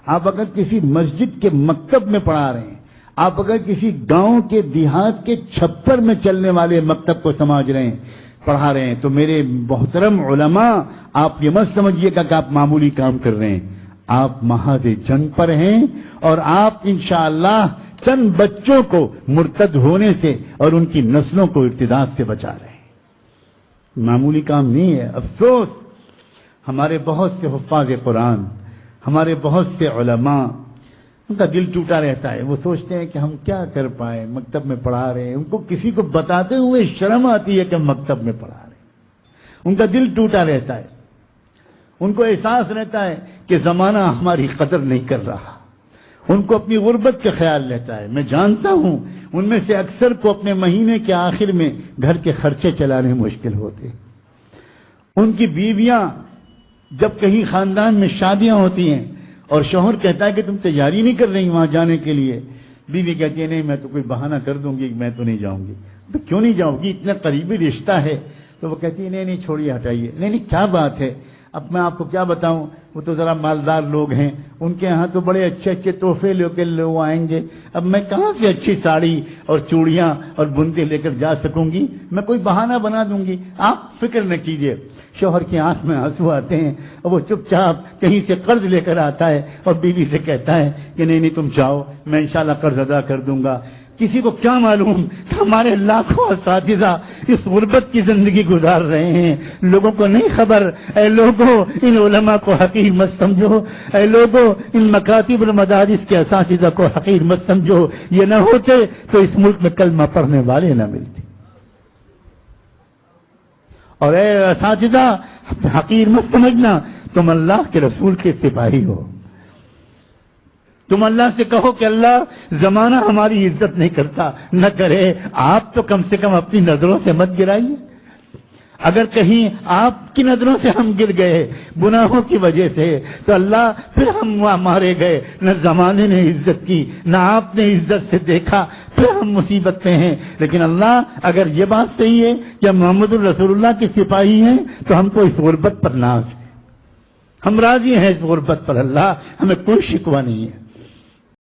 آپ اگر کسی مسجد کے مکتب میں پڑھا رہے ہیں، آپ اگر کسی گاؤں کے دیہات کے چھپر میں چلنے والے مکتب کو سمجھ رہے ہیں، پڑھا رہے ہیں، تو میرے محترم علماء آپ یہ مت سمجھیے گا کہ آپ معمولی کام کر رہے ہیں، آپ محاذ جنگ پر ہیں، اور آپ انشاءاللہ چند بچوں کو مرتد ہونے سے اور ان کی نسلوں کو ارتداد سے بچا رہے ہیں۔ معمولی کام نہیں ہے۔ افسوس، ہمارے بہت سے حفاظ قرآن، ہمارے بہت سے علماء، ان کا دل ٹوٹا رہتا ہے، وہ سوچتے ہیں کہ ہم کیا کر پائیں، مکتب میں پڑھا رہے ہیں، ان کو کسی کو بتاتے ہوئے شرم آتی ہے کہ ہم مکتب میں پڑھا رہے ہیں، ان کا دل ٹوٹا رہتا ہے، ان کو احساس رہتا ہے کہ زمانہ ہماری قدر نہیں کر رہا، ان کو اپنی غربت کا خیال رہتا ہے۔ میں جانتا ہوں ان میں سے اکثر کو اپنے مہینے کے آخر میں گھر کے خرچے چلانے مشکل ہوتے، ان کی بیویاں جب کہیں خاندان میں شادیاں ہوتی ہیں اور شوہر کہتا ہے کہ تم تیاری نہیں کر رہی وہاں جانے کے لیے، بیوی کہتی ہے نہیں میں تو کوئی بہانہ کر دوں گی، میں تو نہیں جاؤں گی۔ تو کیوں نہیں جاؤ گی، اتنا قریبی رشتہ ہے؟ تو وہ کہتی ہے نہیں چھوڑیے، ہٹائیے، نہیں کیا بات ہے، اب میں آپ کو کیا بتاؤں، وہ تو ذرا مالدار لوگ ہیں، ان کے ہاں تو بڑے اچھے اچھے تحفے لے کے لوگ آئیں گے، اب میں کہاں سے اچھی ساڑی اور چوڑیاں اور بندے لے کر جا سکوں گی، میں کوئی بہانہ بنا دوں گی، آپ فکر نہ کیجیے۔ شوہر کی آنکھ میں آنسو آتے ہیں اور وہ چپ چاپ کہیں سے قرض لے کر آتا ہے اور بیوی سے کہتا ہے کہ نہیں تم جاؤ، میں انشاءاللہ قرض ادا کر دوں گا۔ کسی کو کیا معلوم کہ ہمارے لاکھوں اساتذہ اس غربت کی زندگی گزار رہے ہیں، لوگوں کو نہیں خبر۔ اے لوگوں، ان علماء کو حقیر مت سمجھو، اے لوگوں ان مکاتب المدارس کے اساتذہ کو حقیر مت سمجھو، یہ نہ ہوتے تو اس ملک میں کلمہ پڑھنے والے نہ ملتے۔ اور اے اساتذہ حقیر مت سمجھنا، تم اللہ کے رسول کے سپاہی ہو، تم اللہ سے کہو کہ اللہ زمانہ ہماری عزت نہیں کرتا، نہ کرے، آپ تو کم سے کم اپنی نظروں سے مت گرائیے۔ اگر کہیں آپ کی نظروں سے ہم گر گئے گناہوں کی وجہ سے تو اللہ پھر ہم وہاں مارے گئے، نہ زمانے نے عزت کی نہ آپ نے عزت سے دیکھا، پھر ہم مصیبت میں ہیں۔ لیکن اللہ اگر یہ بات صحیح ہے کہ ہم محمد الرسول اللہ کے سپاہی ہیں تو ہم کو اس غربت پر ناز ہے، ہم راضی ہیں اس غربت پر، اللہ ہمیں کوئی شکوہ نہیں ہے۔